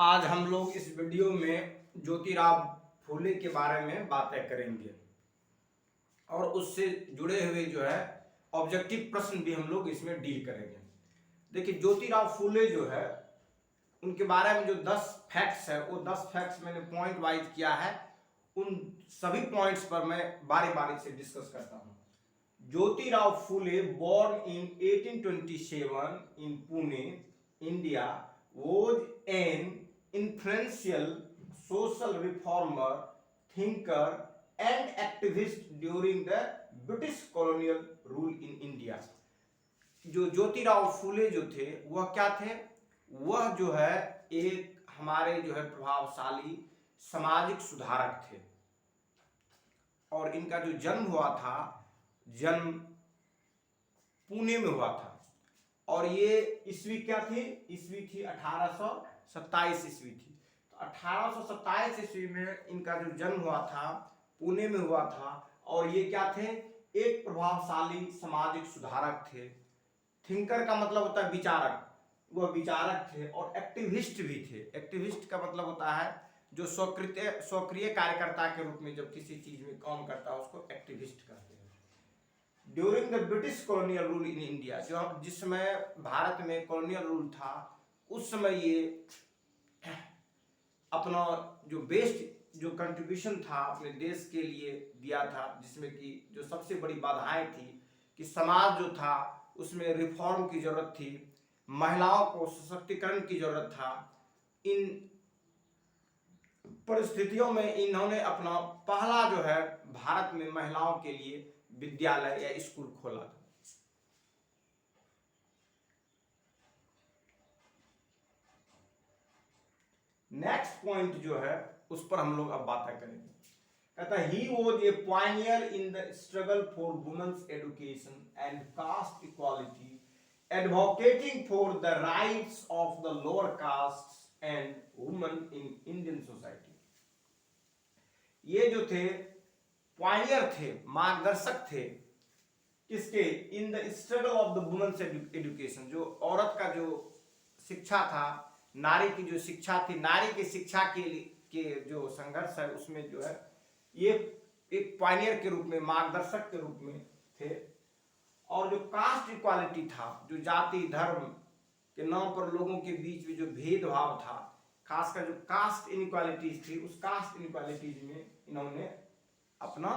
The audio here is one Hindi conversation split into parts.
आज हम लोग इस वीडियो में ज्योतिराव फूले के बारे में बातें करेंगे और उससे जुड़े हुए जो है ऑब्जेक्टिव प्रश्न भी हम लोग इसमें डील करेंगे। देखिए, ज्योतिराव फूले जो है उनके बारे में जो 10 फैक्ट्स है वो 10 फैक्ट्स मैंने पॉइंट वाइज किया है। उन सभी पॉइंट्स पर मैं बारी बारी से डिस्कस करता हूं। Jyotirao Phule born in 1827 in Pune, India, was an influential social reformer, thinker and activist during the British colonial rule in India। जो ज्योतिराव फूले जो थे वह क्या थे? वह जो है एक हमारे जो है प्रभावशाली सामाजिक सुधारक थे और इनका जो जन्म हुआ था, जन्म पुणे में हुआ था और ये ईस्वी क्या थी? ईस्वी थी 1827 ईस्वी थी। तो 1827 ईस्वी में इनका जो जन्म हुआ था पुणे में हुआ था और ये क्या थे? एक प्रभावशाली सामाजिक सुधारक थे। थिंकर का मतलब होता है विचारक, वह विचारक थे और एक्टिविस्ट भी थे। एक्टिविस्ट का मतलब होता है जो स्वक्रिय कार्यकर्ता के रूप में जब किसी चीज में काम करता है उसको एक्टिविस्ट कहते हैं। During the British colonial rule in India, जो जिस समय भारत में कॉलोनियल रूल था उस समय ये अपना जो बेस्ट जो कंट्रीब्यूशन था अपने देश के लिए दिया था, जिसमें कि जो सबसे बड़ी बाधाएं थी कि समाज जो था उसमें रिफॉर्म की जरूरत थी, महिलाओं को सशक्तिकरण की जरूरत था। इन परिस्थितियों में इन्होंने अपना पहला जो है भारत में महिलाओं के लिए विद्यालय या स्कूल खोला था। नेक्स्ट पॉइंट जो है उस पर हम लोग अब बातें करेंगे। कहता है he was a pioneer in the struggle for women's education and caste equality, advocating for the rights of the lower caste and women in Indian society. ये जो थे पायनियर थे, मार्गदर्शक थे किसके? In the struggle of the women's education, जो औरत का जो शिक्षा था, नारी की जो शिक्षा थी, नारी की शिक्षा के जो संघर्ष है उसमें जो है ये एक पायनियर के रूप में, मार्गदर्शक के रूप में थे। और जो कास्ट इक्वालिटी था, जो जाति धर्म के नाम पर लोगों के बीच में जो भेदभाव था, खासकर जो कास्ट इनइक्वालिटीज थी, उस कास्ट इनइक्वालिटीज में इन्होंने अपना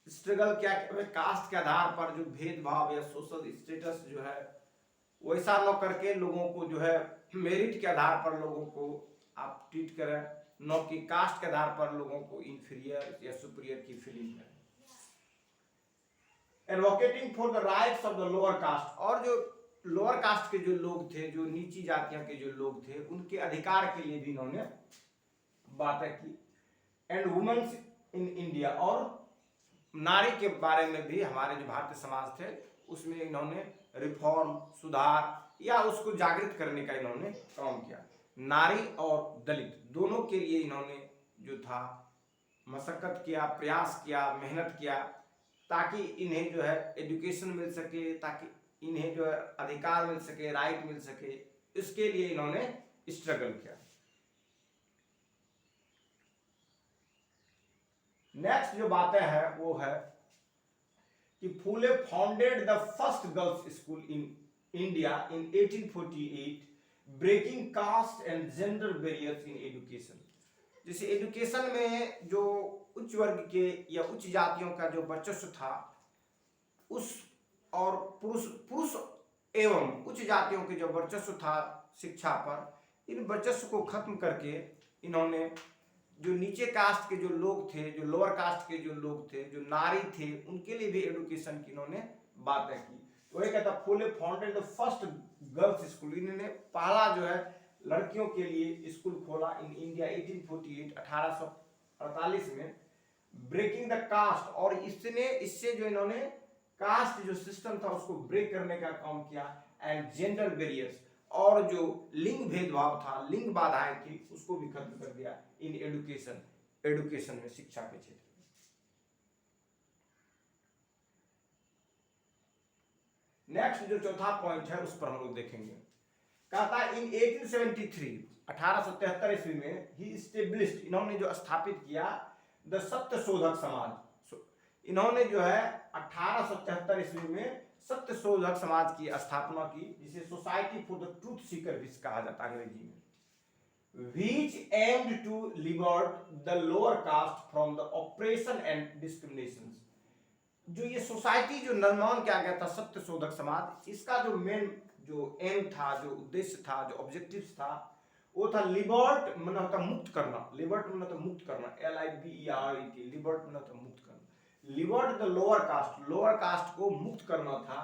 स्ट्रगल क्या, कास्ट के आधार पर जो भेदभाव या सोशल स्टेटस जो है वैसा न करके लोगों को जो है मेरिट के आधार पर लोगों को आप ट्रीट करें, न कि कास्ट के आधार पर लोगों को इंफीरियर या सुपीरियर की फीलिंग करें। Advocating for the rights of the lower cast, और जो लोअर कास्ट के जो लोग थे, जो नीची जातियों के जो लोग थे, उनके अधिकार के लिए भी इन्होंने बातें की। एंड वुमेन्स इन इंडिया, और नारी के बारे में भी हमारे जो भारतीय समाज थे उसमें इन्होंने रिफॉर्म, सुधार या उसको जागृत करने का इन्होंने काम किया। नारी और दलित दोनों के लिए इन्होंने जो था मशक्कत किया, प्रयास किया, मेहनत किया, ताकि इन्हें जो है एजुकेशन मिल सके, ताकि इन्हें जो है अधिकार मिल सके, राइट मिल सके, इसके लिए इन्होंने स्ट्रगल किया। नेक्स्ट जो बातें है वो है कि Phule founded the first girls school in India in 1848, breaking caste and gender barriers in education. जैसे एजुकेशन में जो उच्च वर्ग के या उच्च जातियों का जो वर्चस्व था उस, और पुरुष एवं उच्च जातियों के जो वर्चस्व था शिक्षा पर, इन वर्चस्व को खत्म करके इन्होंने जो नीचे कास्ट के जो लोग थे, जो लोअर कास्ट के जो लोग थे, जो नारी थे, उनके लिए भी एजुकेशन की इन्होंने बातें की। तो ये कहता Phule founded the first girls school, इन्होंने पहला जो है लड़कियों के लिए स्कूल खोला इन इंडिया 1848, 1848 में, ब्रेकिंग द कास्ट, और इससे जो इन्होंने कास्ट जो सिस्टम था उसको ब्रेक करने का काम किया, एंड जेंडर बैरियर्स, और जो लिंग भेदभाव था, लिंग बाधाएं थी, उसको भी खत्म कर दिया इन एजुकेशन में, शिक्षा के क्षेत्र में। नेक्स्ट जो चौथा पॉइंट है उस पर हम लोग देखेंगे। कहता है इन 1873 1873 ईस्वी में ही स्टेब्लिश्ड, इन्होंने जो स्थापित किया द सत्य शोधक समाज। इन्होंने जो है 1873 ईस्वी में सत्य शोधक समाज की स्थापना की, जिसे society for the truth Sikar भी कहा जाता है अंग्रेजी में, which aimed to liberate the lower caste from the oppression and discriminations। जो ये सोसाइटी जो निर्माण किया गया था सत्य शोधक समाज, इसका जो मेन जो एम था, जो उद्देश्य था, जो ऑब्जेक्टिव था, वो था लिबर्ट मतलब था मुक्त करना, लिबर्ट मतलब था मुक्त करना, LIBERT, लिबर्ट मतलब था मुक्त करना, liberate the lower caste, lower caste को मुक्त करना था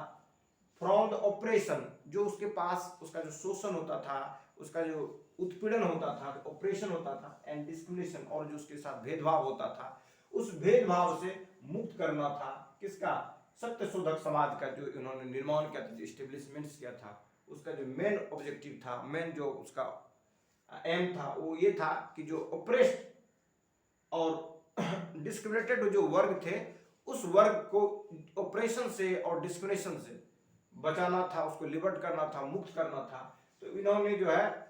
फ्रॉम द ऑपरेशन, जो उसके पास उसका जो शोषण होता था, उसका जो उत्पीड़न होता था, ऑपरेशन होता था, एंड डिस्क्रिमिनेशन, और जो उसके साथ भेदभाव होता था, उस भेदभाव से मुक्त करना था। किसका? सत्य शोधक समाज का जो इन्होंने निर्माण किया था, जो एस्टेब्लिशमेंट्स किया था, उसका जो मेन ऑब्जेक्टिव था, मेन जो उसका एम था, वो ये था कि जो ऑपरेस्ड और डिस्क्रिमिनेटेड जो वर्ग थे, उस वर्ग को ऑपरेशन से और डिस्क्रिमिनेशन से बचाना था, उसको लिबर्ट करना था, मुक्त करना था। तो इन्होंने जो है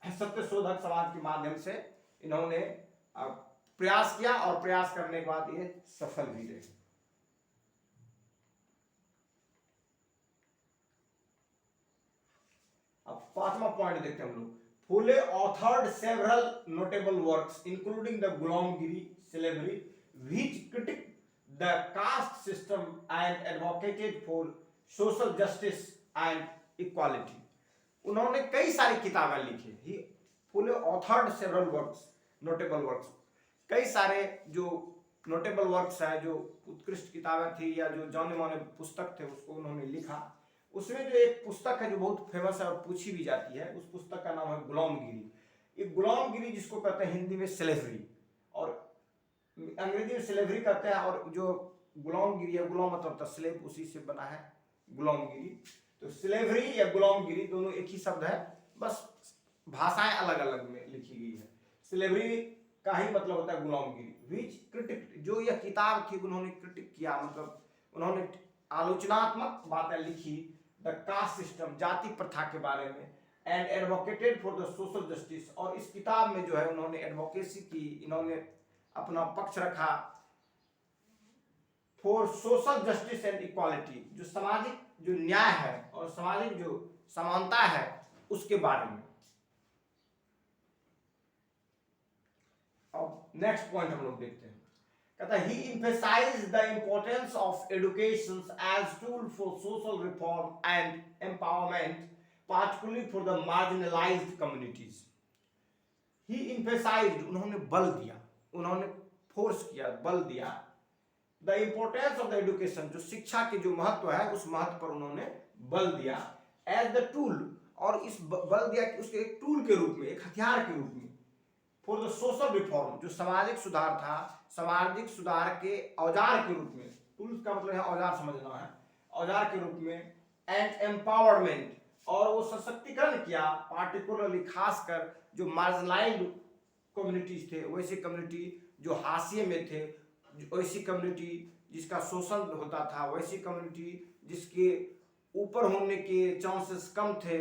सत्य शोधक समाज के माध्यम से इन्होंने प्रयास किया, और प्रयास करने के बाद ये सफल भी रहे। अब पांचवा पॉइंट देखते हैं हम लोग। Phule authored several notable works including the Gulamgiri slavery which critique the caste system and advocated for social justice and equality. उन्होंने कई सारी किताबें लिखी। He Phule authored several works notable works, कई सारे जो नोटेबल वर्क्स है, जो उत्कृष्ट किताबें थी या जो जाने माने पुस्तक थे, उसको उन्होंने लिखा। उसमें जो एक पुस्तक है जो बहुत फेमस है और पूछी भी जाती है, उस पुस्तक का नाम है गुलामगिरी। ये गुलामगिरी जिसको कहते हैं हिंदी में स्लेवरी, और अंग्रेजी में स्लेवरी कहते हैं, और जो गुलामगिरी है, गुलाम मतलब स्लेव, उसी से बना है गुलामगिरी। तो स्लेवरी या गुलामगिरी दोनों एक ही शब्द है, बस भाषाएं अलग अलग में लिखी गई है। स्लेवरी का ही मतलब होता है गुलामगिरी। विच क्रिटिक, जो यह किताब थी उन्होंने क्रिटिक किया, मतलब उन्होंने आलोचनात्मक बातें लिखी द कास्ट सिस्टम, जाति प्रथा के बारे में, and advocated for the social justice, और इस किताब में जो है उन्होंने एडवोकेसी की, इन्होंने अपना पक्ष रखा for social justice and equality, जो सामाजिक जो न्याय है और सामाजिक जो समानता है उसके बारे में। अब नेक्स्ट पॉइंट हम लोग देखते हैं। कहता है ही emphasized the importance of education as tool for social reform and empowerment, particularly for the marginalized communities। he emphasized, उन्होंने बल दिया, उन्होंने फोर्स किया, बल दिया, the importance of the education, जो शिक्षा के जो महत्व है उस महत्व पर उन्होंने बल दिया, as the tool, और इस बल दिया कि उसके एक टूल के रूप में, एक हथियार के रूप में, फॉर द सोशल रिफॉर्म, जो सामाजिक सुधार था, सामाजिक सुधार के औजार के रूप में, टूल्स का मतलब है औजार समझना है, औजार के रूप में, एंड एम्पावरमेंट, और वो सशक्तिकरण किया, पार्टिकुलरली खासकर जो मार्जिनलाइज्ड कम्युनिटीज थे, वैसी कम्युनिटी जो हाशिए में थे, वैसी कम्युनिटी जिसका शोषण होता था, वैसी कम्युनिटी जिसके ऊपर होने के चांसेस कम थे,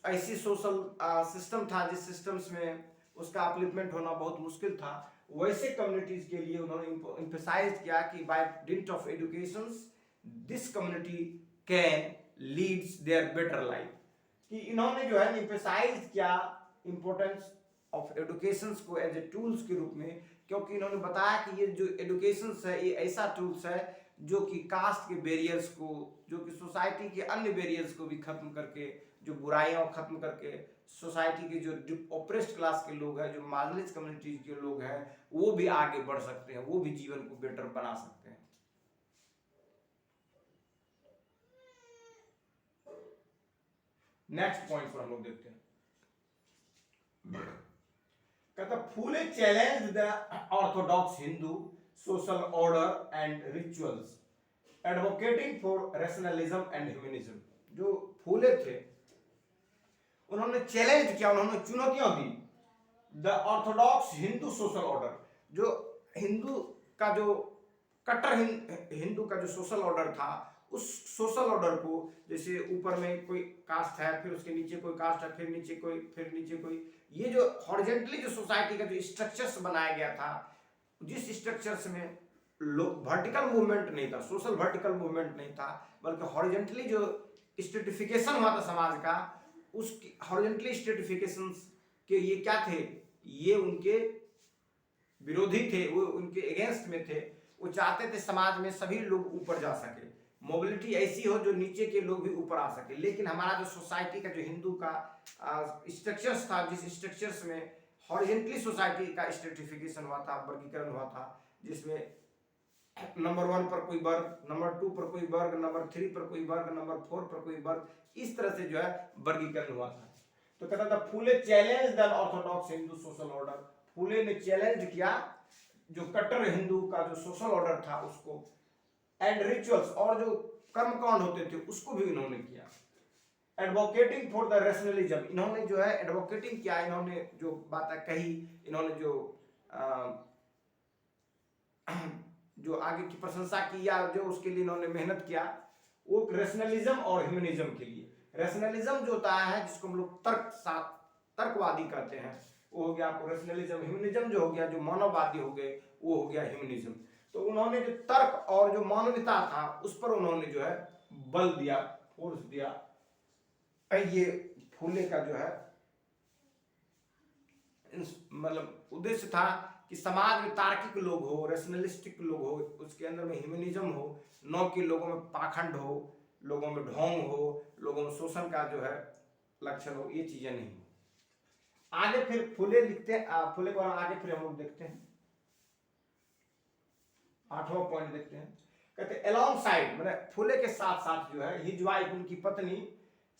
ऐसी सोशल सिस्टम था जिस सिस्टम्स में उसका अपलिफ्टमेंट होना बहुत मुश्किल था, वैसे कम्युनिटीज के लिए उन्होंने एम्फसाइज किया कि by dint of education this community can leads their better life. कि इन्होंने जो है एम्फसाइज किया इंपॉर्टेंस ऑफ एजुकेशन को एज ए टूल्स के रूप में, क्योंकि इन्होंने बताया कि ये जो एजुकेशन है ये ऐसा टूल्स है जो कि कास्ट के बैरियर्स को, जो कि सोसाइटी के अन्य बैरियर्स को भी खत्म करके, जो बुराइयां खत्म करके, सोसाइटी के जो ऑप्रेस्ड क्लास के लोग हैं, जो मार्जिनलाइज्ड कम्युनिटीज के लोग हैं, वो भी आगे बढ़ सकते हैं, वो भी जीवन को बेटर बना सकते हैं। नेक्स्ट पॉइंट पर हम लोग देखते हैं। कहता Phule challenge the orthodox Hindu social order and rituals, advocating for rationalism and humanism. जो फुले थे उन्होंने चैलेंज किया, उन्होंने चुनौतियां दी the orthodox Hindu social order, जो हिंदू का जो कट्टर हिंदू का जो सोशल ऑर्डर था उस सोशल ऑर्डर को, जैसे ऊपर में कोई कास्ट है, फिर उसके नीचे कोई कास्ट है, फिर नीचे कोई, फिर नीचे कोई, ये जो हॉरिजेंटली जो सोसाइटी का जो स्ट्रक्चर्स बनाया गया था, जिस स्ट्रक्चर्स में वर्टिकल मूवमेंट नहीं था, सोशल वर्टिकल मूवमेंट नहीं था, बल्कि हॉरिजेंटली जो स्ट्रेटिफिकेशन हुआ था समाज का, उस हॉरिजेंटली स्ट्रेटिफिकेशन के ये क्या थे, ये उनके विरोधी थे, वो उनके अगेंस्ट में थे। वो चाहते थे समाज में सभी लोग ऊपर जा सके, मोबिलिटी ऐसी हो जो नीचे के लोग भी ऊपर आ सके। लेकिन हमारा जो सोसाइटी का जो हिंदू का स्ट्रक्चर्स था, जिस स्ट्रक्चर्स में हॉरिजेंटली सोसाइटी का स्ट्रेटिफिकेशन हुआ था, वर्गीकरण हुआ था, जिसमें नंबर 1 पर कोई वर्ग, नंबर 2 पर कोई वर्ग, नंबर 3 पर कोई वर्ग, नंबर 4 पर कोई वर्ग, इस तरह से जो है वर्गीकरण हुआ था। तो कहता था Phule challenge the orthodox Hindu social order, Phule ने चैलेंज किया जो कट्टर हिंदू का जो सोशल ऑर्डर था उसको, एंड रिचुअल्स, और जो कर्मकांड होते थे उसको भी इन्होंने किया। एडवोकेटिंग फॉर द रैशनलिज्म, इन्होंने जो है एडवोकेटिंग किया, इन्होंने जो बातें कही, इन्होंने जो आगे की प्रशंसा की या जो उसके लिए इन्होंने मेहनत किया, वो रैशनलिज्म और ह्यूमनिज्म के लिए। रैशनलिज्म जो होता है, जिसको हम लोग तर्कवादी कहते हैं, वो हो गया आपको रैशनलिज्म। ह्यूमनिज्म जो हो गया, जो मानववादी हो गए, वो हो गया ह्यूमनिज्म। तो उन्होंने जो तर्क और जो मानवता था उस पर उन्होंने जो है बल दिया, फोर्स दिया। ये फूले का जो है मतलब उद्देश्य था कि समाज में तार्किक लोग हो, रैशनलिस्टिक लोग हो, उसके अंदर में ह्यूमनिज्म हो, न कि लोगों में पाखंड हो, लोगों में ढोंग हो, लोगों में शोषण का जो है लक्षण हो, ये चीजें नहीं हो। आगे फिर फूले लिखते हैं, फूले को आगे फिर हम लोग देखते हैं, 8वां पॉइंट देखते हैं। कहते हैं अलॉन्ग साइड, मतलब फूले के साथ साथ जो है हिज वाइफ, उनकी पत्नी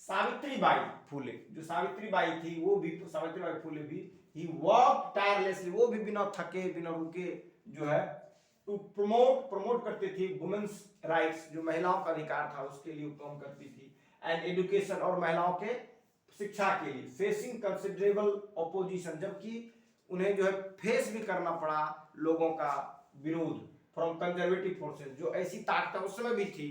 सावित्रीबाई फूले, जो सावित्रीबाई थी, वो भी सावित्रीबाई फूले भी ही वर्क टायरलेसली, वो भी बिना थके बिना रुके जो है टू प्रमोट करती थी वुमेन्स राइट्स, जो महिलाओं का अधिकार था उसके लिए काम करती थी, एंड एजुकेशन, और महिलाओं के शिक्षा के लिए, फेसिंग कंसिडरेबल ऑपोजिशन, जबकि उन्हें जो है फेस भी करना पड़ा लोगों का विरोध, फ्रॉम कंजर्वेटिव फोर्सेस, जो ऐसी ताकतें उस समय भी थी,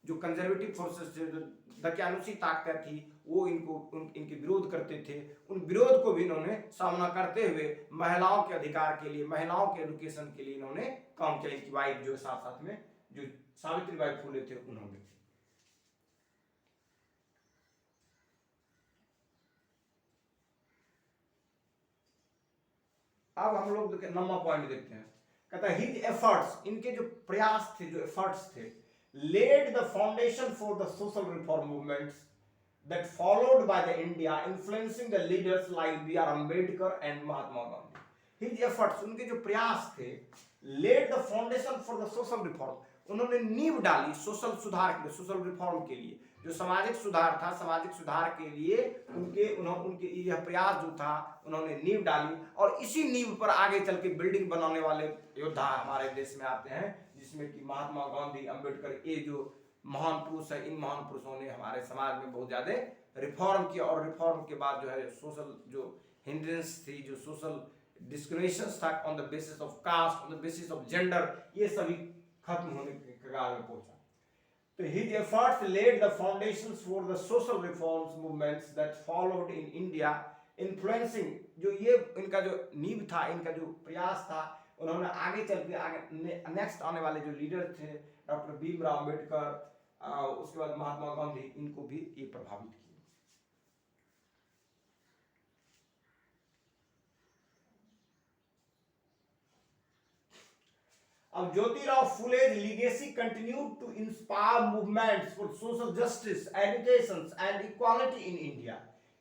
जो कंजर्वेटिव फोर्सेस थे, जो दकियानुसी ताकतें थी, वो इनके विरोध करते थे। उन विरोध को भी इन्होंने सामना करते हुए महिलाओं के अधिकार के लिए, महिलाओं के एजुकेशन के लिए इन्होंने काम किया। इनकी वाइफ जो साथ साथ में जो सावित्रीबाई फूले थे उन्होंने। अब हम लोग नंबर पॉइंट देखते हैं। कहता है हिज एफर्ट्स, इनके जो प्रयास थे, जो एफर्ट्स थे, laid the foundation for the social reform movements that followed by the India, influencing the leaders like B.R. Ambedkar and Mahatma Gandhi. His efforts, उनके जो प्रयास थे, laid the foundation for the social reform, उन्होंने नींव डाली सोशल सुधार के लिए, सोशल रिफॉर्म के लिए, जो सामाजिक सुधार था, सामाजिक सुधार के लिए उनके यह प्रयास जो था, उन्होंने नींव डाली। और इसी नींव पर आगे चल के बिल्डिंग बनाने वाले योद्धा हमारे देश में आते हैं, जिसमें कि महात्मा गांधी, अंबेडकर, ये जो महान पुरुष है, इन महान पुरुषों ने हमारे समाज में बहुत ज्यादा रिफॉर्म किया। और रिफॉर्म के बाद जो है सोशल जो हिंड्रेंस थी, जो सोशल डिस्क्रिमिनेशन था on the basis of caste, on the basis of gender, ये सभी खत्म होने के कगार में पहुंचा। तो his efforts laid the foundations for the social reforms movements that followed in India, influencing, जो ये इनका जो नींव था, इनका जो प्रयास था, उन्होंने आगे चल के आगे नेक्स्ट आने वाले जो लीडर थे, डॉक्टर भीमराव अंबेडकर, उसके बाद महात्मा गांधी, इनको भी ये प्रभावित किया। अब Jyotirao फुले's legacy continued to inspire movements for social justice, education and equality in India.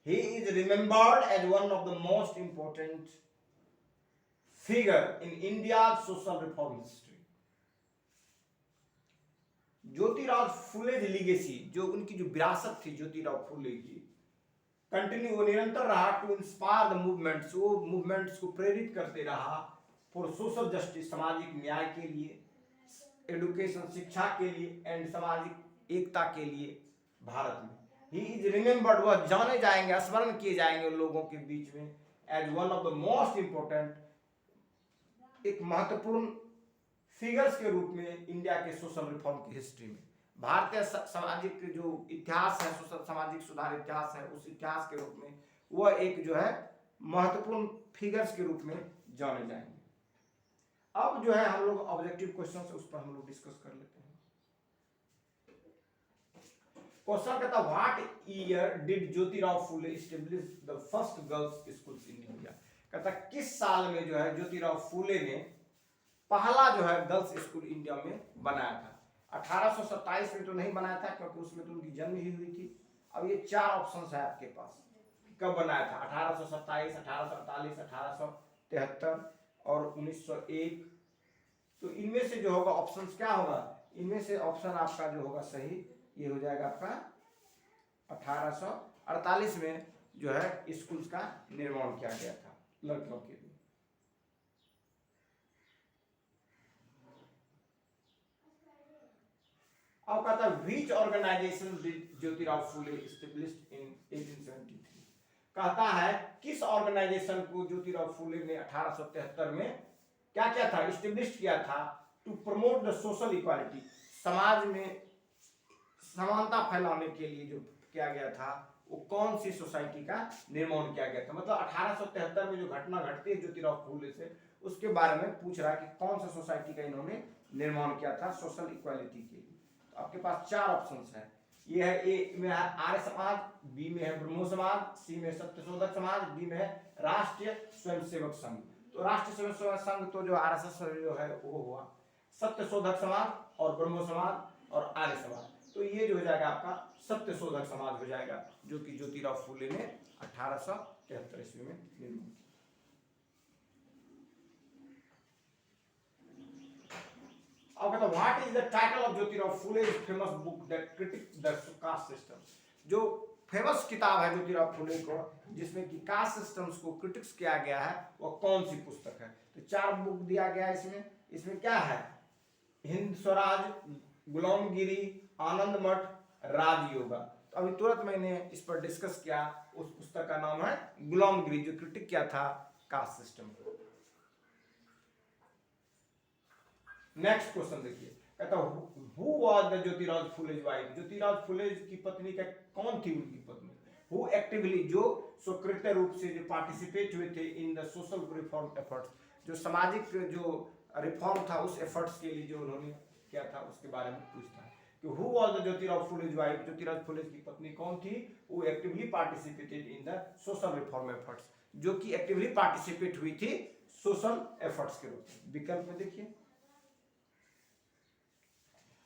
He is remembered as one of the most important figure in India's social reform history. Jyotirao फुले's legacy, जो उनकी जो विरासत थी ज्योतिराव फुले की, कंटिन्यू, वो निरंतर रहा, टू इंस्पायर द मूवमेंट्स, वो मूवमेंट्स को प्रेरित करते रहा, फॉर सोशल जस्टिस, सामाजिक न्याय के लिए, एडुकेशन, शिक्षा के लिए, एंड सामाजिक एकता के लिए भारत में। ही इज रिमेम्बर्ड, वह जाने जाएंगे, स्मरण किए जाएंगे लोगों के बीच में, as one of the most important, एक महत्वपूर्ण फिगर्स के रूप में इंडिया के सोशल रिफॉर्म की हिस्ट्री में। भारतीय सामाजिक जो इतिहास है, सामाजिक सुधार इतिहास है, उस इतिहास के रूप में वह एक जो है महत्वपूर्ण फिगर्स के रूप में जाने जाएंगे। अब जो है हम लोग ऑब्जेक्टिव क्वेश्चन उस पर हम लोग डिस्कस कर लेते हैं। क्वेश्चन कहता what year did Jyotirao Phule establish the first girls schools in India. कहता किस साल में जो है ज्योतिराव फुले ने पहला जो है गर्ल्स स्कूल इंडिया में बनाया था। 1827 में तो नहीं बनाया था क्योंकि उसमें तो उनकी जन्म ही हुई थी। अब ये चार ऑप्शंस है आपके पास, कब बनाया था, 1827, 1848, 1873 और 1901। तो इनमें से जो होगा ऑप्शंस क्या होगा, इनमें से ऑप्शन आपका जो होगा सही ये हो जाएगा आपका 1848 में जो है स्कूल्स का निर्माण किया गया था लड़कियों के लिए। अब कहता है which organisation did Jyotirao Phule established in 1873। कहता है किस ऑर्गेनाइजेशन को ज्योतिराव फुले ने 1873 में क्या किया था, एस्टैब्लिश किया था, to promote the social equality, समाज में समानता फैलाने के लिए जो किया गया था, वो कौन सी सोसाइटी का निर्माण किया गया था। मतलब 1873 में जो घटना घटती है ज्योतिराव फुले से, उसके बारे में पूछ रहा है कि कौन सा सोसाइटी का इन्होंने निर्माण किया था सोशल इक्वालिटी के लिए। तो आपके पास चार ऑप्शंस है, ये है ए में है आर्य समाज, बी में है ब्रह्मो समाज, सी में सत्यशोधक समाज, डी में है राष्ट्रीय स्वयंसेवक संघ। तो राष्ट्रीय स्वयंसेवक संघ तो जो आरएसएस जो है वो हुआ, सत्यशोधक समाज और ब्रह्मो समाज और आर्य समाज, तो ये जो हो जाएगा आपका सत्यशोधक समाज हो जाएगा, जो कि ज्योतिराव फुले ने 1873 ईस्वी में निर्माण किया। अब कहता what is the title of Jyotirao Phule's famous book that critiques the caste system. जो फेमस किताब है ज्योतिराव फुले को जिसमें कि कास्ट सिस्टम्स को क्रिटिक्स किया गया है, वो कौन सी पुस्तक है। तो चार बुक दिया गया है इसमें क्या है, हिंद स्वराज, गुलामगिरी, आनंद मठ, राजयोगा। तो अभी तुरंत मैंने इस पर डिस्कस किया, उस पुस्तक का नाम है गुलामगिरी, जो क्रिटिक किया था कास्ट सिस्टम को। नेक्स्ट क्वेश्चन देखिए, कहता who was the Jyotirao Phule's wife. Jyotirao Phule की पत्नी का कौन थी उनकी पत्नी। हु एक्टिवली, जो सक्रिय रूप से जो पार्टिसिपेट हुए थे इन द सोशल रिफॉर्म एफर्ट्स, जो सामाजिक जो रिफॉर्म था उस एफर्ट्स के लिए जो उन्होंने किया था उसके बारे में पूछता है कि who was the Jyotirao Phule's wife. Jyotirao Phule की पत्नी कौन थी, वो actively participated in the social reform efforts, जो कि एक्टिवली पार्टिसिपेट हुई थी सोशल एफर्ट्स के रूप में। विकल्प में देखिए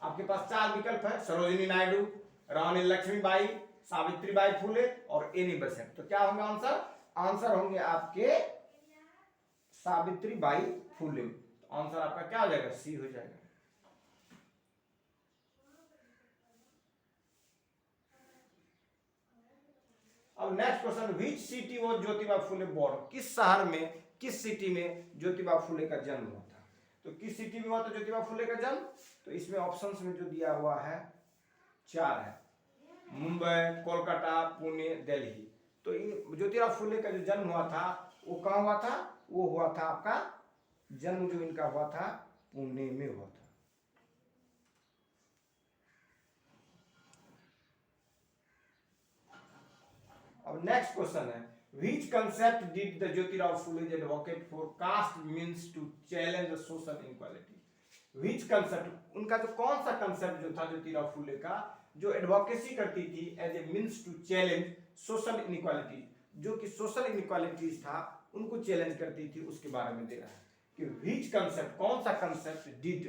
आपके पास चार विकल्प है, सरोजिनी नायडू, रानी लक्ष्मीबाई, सावित्रीबाई फुले और एनी बेसेंट। तो क्या होंगे आंसर, आंसर होंगे आपके सावित्रीबाई फुले। तो आंसर आपका क्या हो जाएगा, सी हो जाएगा। अब next question, which city was Jyotiba Phule born. किस शहर में, किस सिटी में ज्योतिबा फुले का जन्म हुआ था। तो किस सिटी में हुआ था ज्योतिबा फुले का जन्म, तो इसमें ऑप्शंस में जो दिया हुआ है चार है, मुंबई, कोलकाता, पुणे, दिल्ली। तो ये ज्योतिराव फुले का जो जन्म हुआ था वो कहाँ हुआ था, वो हुआ था आपका जन्म जो इनका हुआ था पुणे में हुआ था। अब नेक्स्ट क्वेश्चन है, which concept did the Jyotirao Phule advocate for caste means to challenge the social inequality। which concept, उनका जो कौन सा कंसेप्ट जो था ज्योतिराव फुले का, जो एडवोकेसी करती थी as a means to challenge social inequality, जो कि सोशल इनइक्वालिटीज था उनको चैलेंज करती थी, उसके बारे में दे रहा है कि which concept, कौन सा concept did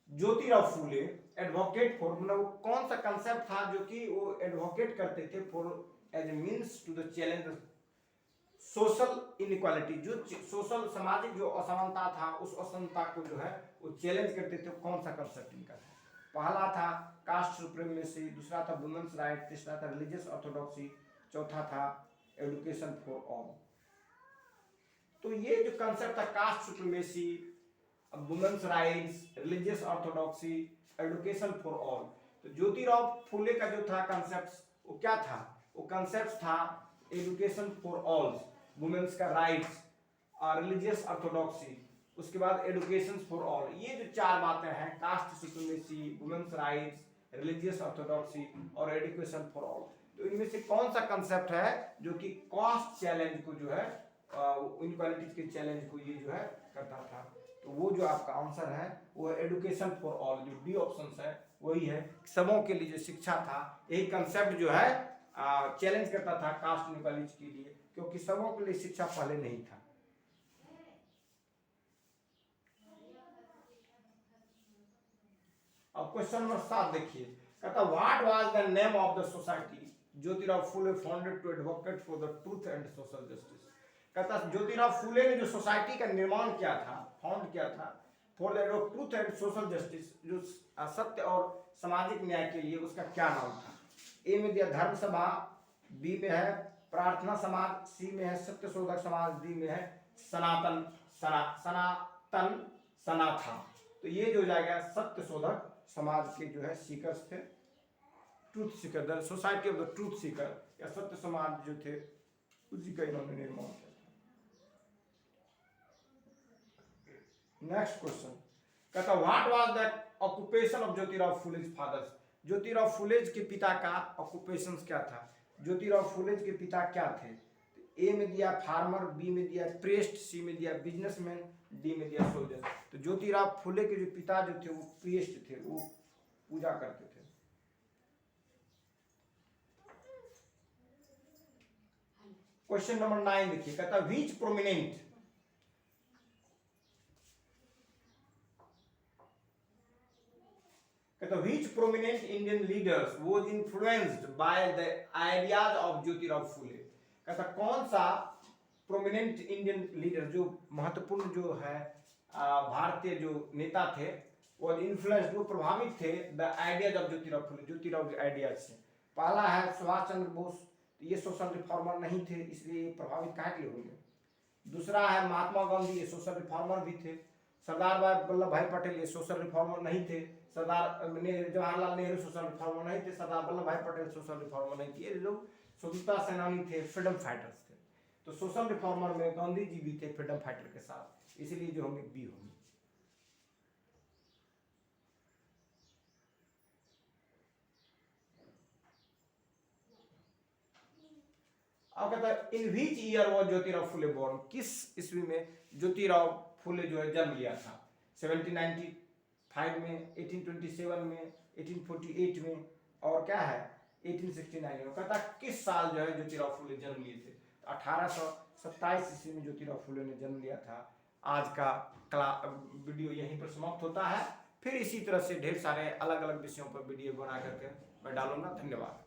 Jyotirao Phule advocate for, मतलब कौन सा कंसेप्ट था जो कि वो एडवोकेट करते थे for as a means to the challenge social inequality, जो सोशल सामाजिक जो असमानता था उस असमानता को जो है वो चैलेंज करते थे। कौन सा कंसेप्ट इनका था, पहला था कास्ट सुप्रीमेसी, दूसरा था वुमेन्स राइट, तीसरा था रिलीजियस ऑर्थोडॉक्सी, चौथा था एजुकेशन फॉर ऑल। तो ये जो कंसेप्ट था caste supremacy, women's rights, religious orthodoxy, education for all, तो ज्योतिराव फुले का जो था कंसेप्ट वो क्या था, वो कंसेप्ट था एजुकेशन फॉर ऑल, वुमेन्स का राइट्स और रिलीजियस ऑर्थोडॉक्सी उसके बाद एडुकेशन फॉर ऑल। ये जो चार बातें हैं, caste supremacy, women's rights, religious orthodoxy और एडुकेशन फॉर ऑल, तो इनमें से कौन सा कंसेप्ट है जो कि कास्ट चैलेंज को जो है, इनक्वालिटीज के चैलेंज को ये जो है करता था? तो वो जो आपका आंसर है वो है एडुकेशन फॉर ऑल, जो बी ऑप्शन है वही है। सबों के लिए जो शिक्षा था, यही कंसेप्ट जो है चैलेंज करता था कास्ट इनक्वालिटी के लिए, क्योंकि सबों के लिए शिक्षा पहले नहीं था। अब क्वेश्चन नंबर 7 देखिए, कहता what was the name of the society Jyotirao Phule founded to advocate for the truth and social justice? कहता ज्योतिराव फुले ने जो सोसाइटी का निर्माण किया था, फाउंड किया था for the truth and social justice, जो सत्य और सामाजिक न्याय के लिए, उसका क्या नाम था? ए में दिया धर्म सभा, बी में है प्रार्थना समाज, सी में है सत्य शोधक समाज, डी में है सनातन सनाथा। तो ये जो जाएगा सत्य शोधक समाज के जो है सीकर्स थे, truth Sikar, the society of the truth Sikar, या सत्य समाज जो थे उसी का इन्होंने निर्माण किया था। नेक्स्ट क्वेश्चन, कहता what was the occupation of Jyotirao Phule's father's? Jyotirao Phule's के पिता का ऑक्यूपेशन क्या था? ज्योतिराव फुलेज के पिता क्या थे? ए में दिया फार्मर, बी में दिया प्रेस्ट, सी में दिया बिजनेसमैन, डी में दिया सोल्जर। तो ज्योतिराव फुले के जो पिता जो थे वो प्रेस्ट थे, वो पूजा करते थे। क्वेश्चन नंबर 9 देखिए, कहता व्हिच प्रोमिनेंट, कहता which prominent Indian leaders was influenced by the ideas of Jyotirao Phule? कहता कौन सा प्रोमिनेंट इंडियन लीडर, जो महत्वपूर्ण जो है भारतीय जो नेता थे, वो इन्फ्लुएंस्ड, वो प्रभावित थे द आइडियाज ऑफ ज्योतिराव फुले, ज्योतिराव के आइडियाज से? पहला है सुभाष चंद्र बोस, तो ये सोशल रिफॉर्मर नहीं थे, इसलिए प्रभावित काहे के लिए होंगे। दूसरा है महात्मा गांधी, ये सोशल रिफॉर्मर भी थे। सरदार वल्लभ भाई पटेल, ये सोशल रिफॉर्मर नहीं थे। जवाहरलाल नेहरू सोशल रिफॉर्मर नहीं थे। सरदार वल्लभ भाई पटेल सोशल रिफॉर्मर नहीं थे। ये लोग स्वतंत्रता सेनानी थे, फ्रीडम फाइटर्स थे। तो सोशल रिफॉर्मर में गांधी जी भी थे फ्रीडम फाइटर के साथ, इसलिए जो होंगे बी होंगे। अब कहता है in which year was Jyotirao Phule born? किस ईस्वी में ज्योतिराव फुले जो है जन्म लिया था? 1795 में, 1827 में, 1848 में, और क्या है 1869 में। कहता किस साल जो है ज्योतिराव फुले जन्म लिए थे? 1827 ईस्वी में ज्योतिराव फुले ने जन्म लिया था। आज का वीडियो यहीं पर समाप्त होता है। फिर इसी तरह से ढेर सारे अलग अलग विषयों पर वीडियो बना करके मैं डालूंगा। धन्यवाद।